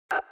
Connected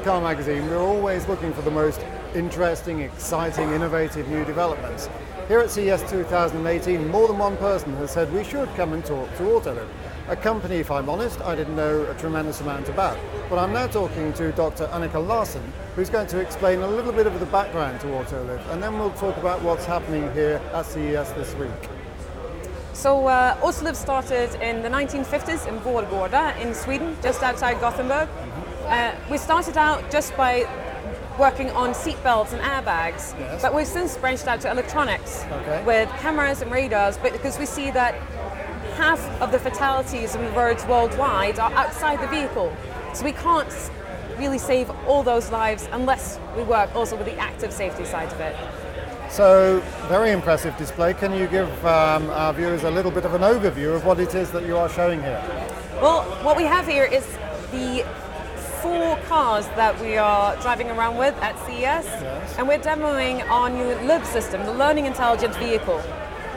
Car magazine, we're always looking for the most interesting, exciting, innovative new developments. Here at CES 2018, more than one person has said we should come and talk to Autoliv, a company, if I'm honest, I didn't know a tremendous amount about. But I'm now talking to Dr. Annika Larsen, who's going to explain a little bit of the background to Autoliv, and then we'll talk about what's happening here at CES this week. So Autoliv started in the 1950s in Vårgårda in Sweden, just outside Gothenburg. We started out just by working on seat belts and airbags, yes. But we've since branched out to electronics with cameras and radars, but because we see that half of the fatalities on the roads worldwide are outside the vehicle. So we can't really save all those lives unless we work also with the active safety side of it. So, very impressive display. Can you give our viewers a little bit of an overview of what it is that you are showing here? Well, what we have here is the 4 cars that we are driving around with at CES, yes. And we're demoing our new LIV system, the Learning Intelligent Vehicle.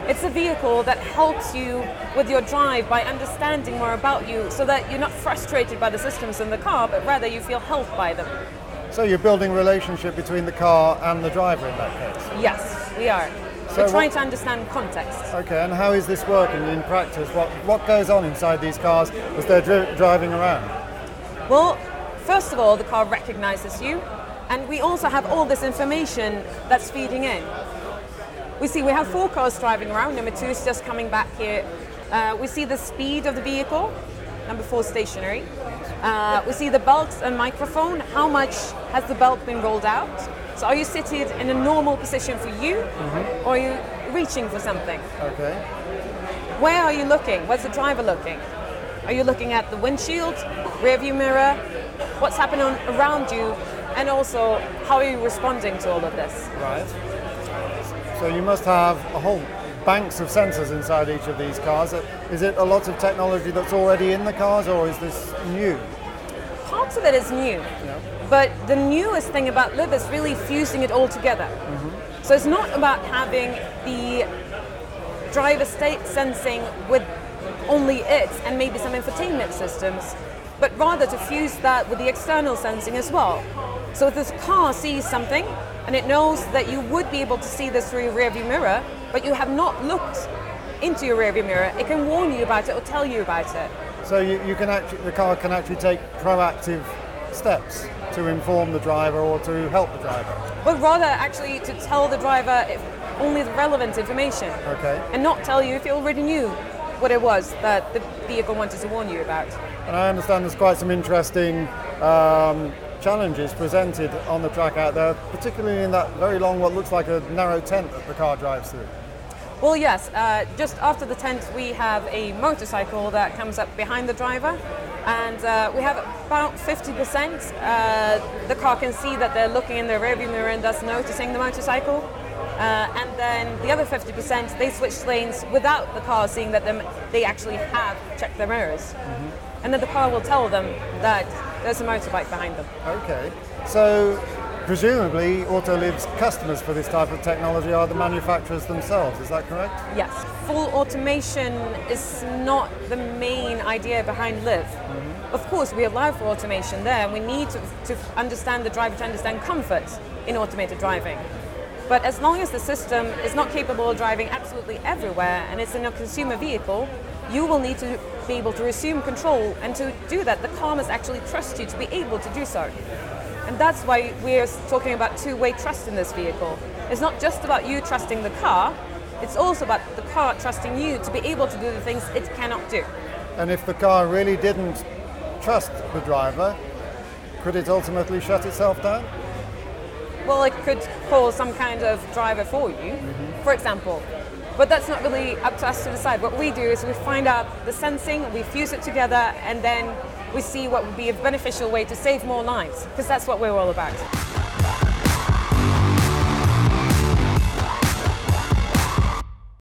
It's a vehicle that helps you with your drive by understanding more about you so that you're not frustrated by the systems in the car, but rather you feel helped by them. So you're building a relationship between the car and the driver in that case? Yes, we are. So we're trying to understand context. Okay, and how is this working in practice? What goes on inside these cars as they're driving around? Well, first of all, the car recognizes you, and we also have all this information that's feeding in. We have 4 cars driving around, number 2 is just coming back here. We see the speed of the vehicle, number 4 stationary. We see the belt and microphone, how much has the belt been rolled out? So are you seated in a normal position for you, or are you reaching for something? Okay. Where are you looking? Where's the driver looking? Are you looking at the windshield, rear view mirror? What's happening around you, and also how are you responding to all of this? Right. So you must have a whole banks of sensors inside each of these cars. Is it a lot of technology that's already in the cars, or is this new? Parts of it is new, but the newest thing about LIV is really fusing it all together. So it's not about having the driver state sensing with only it and maybe some infotainment systems, but rather to fuse that with the external sensing as well. So if this car sees something and it knows that you would be able to see this through your rearview mirror, but you have not looked into your rearview mirror, it can warn you about it or tell you about it. So the car can actually take proactive steps to inform the driver or to help the driver? But rather actually to tell the driver only the relevant information. Okay. And not tell you if you already knew what it was that the vehicle wanted to warn you about. And I understand there's quite some interesting challenges presented on the track out there, particularly in that very long, what looks like a narrow tent that the car drives through. Well, yes, just after the tent we have a motorcycle that comes up behind the driver, and we have about 50%. The car can see that they're looking in their rearview mirror and thus noticing the motorcycle. And then the other 50%, they switch lanes without the car seeing that they actually have checked their mirrors. And then the car will tell them that there's a motorbike behind them. Okay, so presumably Autoliv's customers for this type of technology are the manufacturers themselves, is that correct? Yes. Full automation is not the main idea behind LIV. Of course, we allow for automation there, and we need to understand the driver, to understand comfort in automated driving. But as long as the system is not capable of driving absolutely everywhere and it's in a consumer vehicle, you will need to be able to resume control, and to do that, the car must actually trust you to be able to do so. And that's why we're talking about two-way trust in this vehicle. It's not just about you trusting the car, it's also about the car trusting you to be able to do the things it cannot do. And if the car really didn't trust the driver, could it ultimately shut itself down? Well, it could call some kind of driver for you, for example. But that's not really up to us to decide. What we do is we find out the sensing, we fuse it together, and then we see what would be a beneficial way to save more lives, because that's what we're all about.